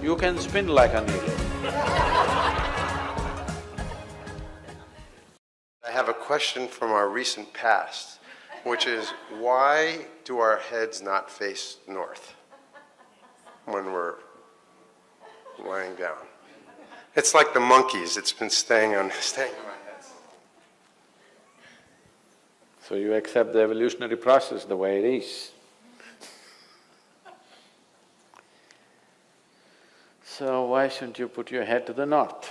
You can spin like a needle. I have a question from our recent past, which is, why do our heads not face north when we're lying down? It's like the monkeys, it's been staying on my heads. So you accept the evolutionary process the way it is. So why shouldn't you put your head to the north?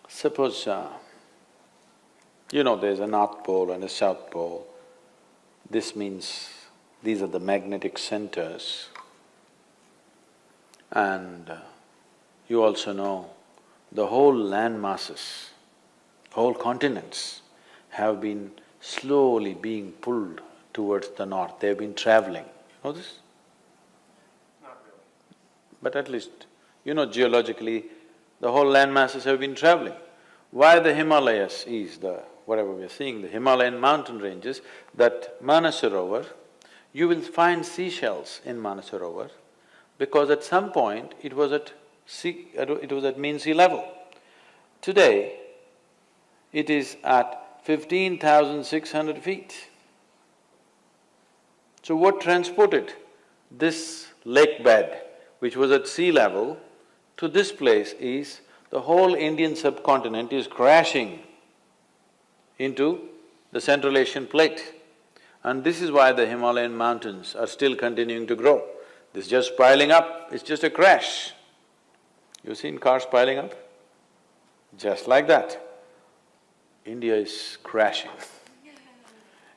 Suppose, there's a North Pole and a South Pole. This means these are the magnetic centers. And you also know the whole land masses, whole continents have been slowly being pulled towards the north. They've been traveling. You know this? Not really. But at least, geologically, the whole land masses have been traveling. Why the Himalayas is whatever we are seeing, the Himalayan mountain ranges, that Manasarovar, you will find seashells in Manasarovar because at some point it was at mean sea level. Today, it is at 15,600 feet. So what transported this lake bed, which was at sea level, to this place is the whole Indian subcontinent is crashing into the Central Asian plate. And this is why the Himalayan mountains are still continuing to grow. This is just piling up, it's just a crash. You've seen cars piling up? Just like that. India is crashing.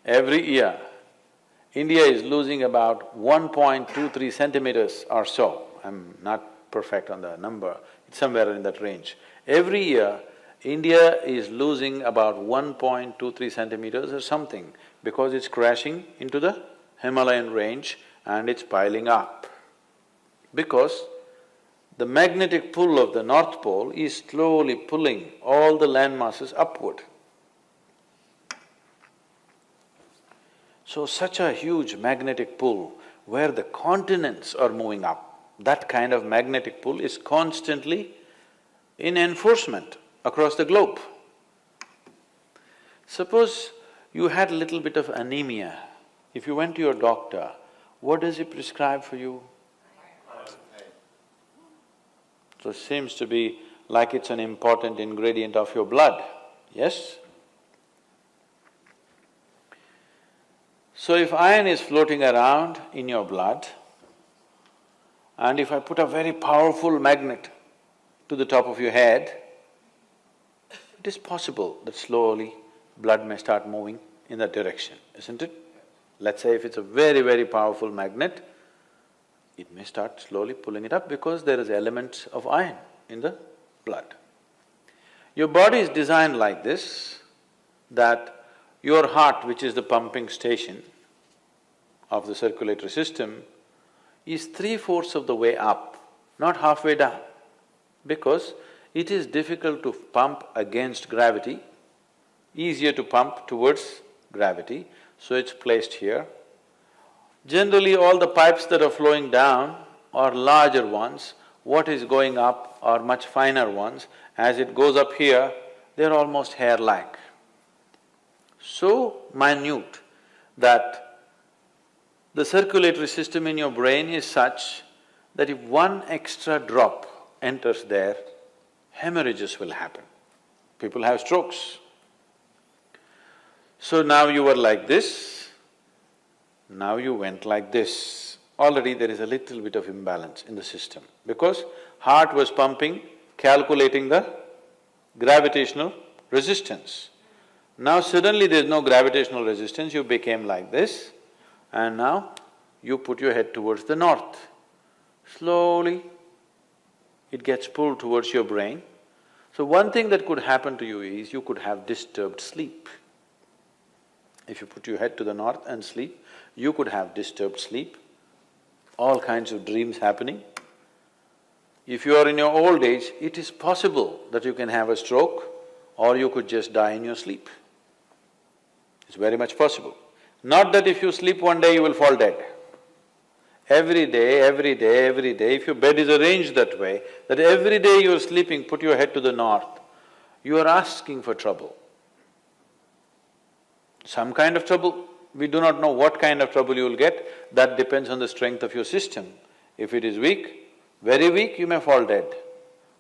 Every year, India is losing about 1.23 centimeters or so. I'm not perfect on the number, it's somewhere in that range. Every year, India is losing about 1.23 centimeters or something because it's crashing into the Himalayan range and it's piling up. Because the magnetic pull of the North Pole is slowly pulling all the land masses upward. So such a huge magnetic pull where the continents are moving up, that kind of magnetic pull is constantly in enforcement across the globe. Suppose you had a little bit of anemia. If you went to your doctor, what does he prescribe for you? So it seems to be like it's an important ingredient of your blood, yes? So if iron is floating around in your blood, and if I put a very powerful magnet to the top of your head, it is possible that slowly blood may start moving in that direction, isn't it? Let's say if it's a very, very powerful magnet, it may start slowly pulling it up because there is elements of iron in the blood. Your body is designed like this, that your heart, which is the pumping station of the circulatory system, is 3/4 of the way up, not halfway down, because it is difficult to pump against gravity, easier to pump towards gravity, so it's placed here. Generally, all the pipes that are flowing down are larger ones, what is going up are much finer ones. As it goes up here, they're almost hair-like. So minute that the circulatory system in your brain is such that if one extra drop enters there, hemorrhages will happen. People have strokes. So now you were like this, now you went like this. Already there is a little bit of imbalance in the system because heart was pumping, calculating the gravitational resistance. Now suddenly there's no gravitational resistance, you became like this, and now you put your head towards the north. Slowly, it gets pulled towards your brain. So one thing that could happen to you is you could have disturbed sleep. If you put your head to the north and sleep, you could have disturbed sleep, all kinds of dreams happening. If you are in your old age, it is possible that you can have a stroke or you could just die in your sleep. It's very much possible. Not that if you sleep one day you will fall dead. Every day, every day, every day, if your bed is arranged that way, that every day you're sleeping, put your head to the north, you are asking for trouble. Some kind of trouble, we do not know what kind of trouble you will get, that depends on the strength of your system. If it is weak, very weak, you may fall dead,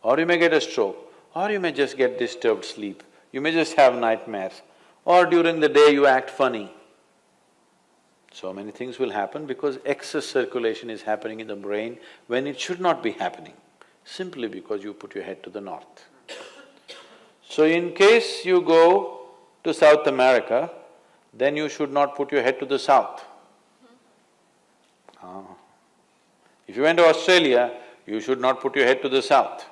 or you may get a stroke, or you may just get disturbed sleep, you may just have nightmares, or during the day you act funny. So many things will happen because excess circulation is happening in the brain when it should not be happening, simply because you put your head to the north. So in case you go to South America, then you should not put your head to the south. If you went to Australia, you should not put your head to the south.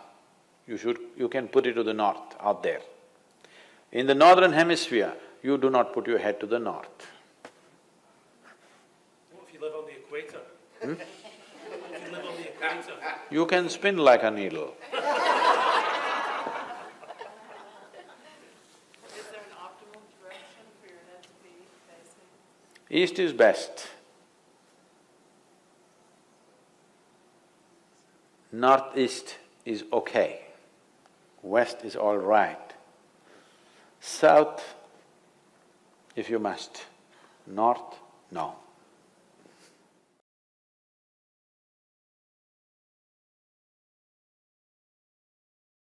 You can put it to the north, out there. In the northern hemisphere, you do not put your head to the north. What if you live on the equator? If you live on the equator? You can spin like a needle. Is there an optimal direction for your head to be facing? East is best. Northeast is okay. West is all right. South, if you must. North, no.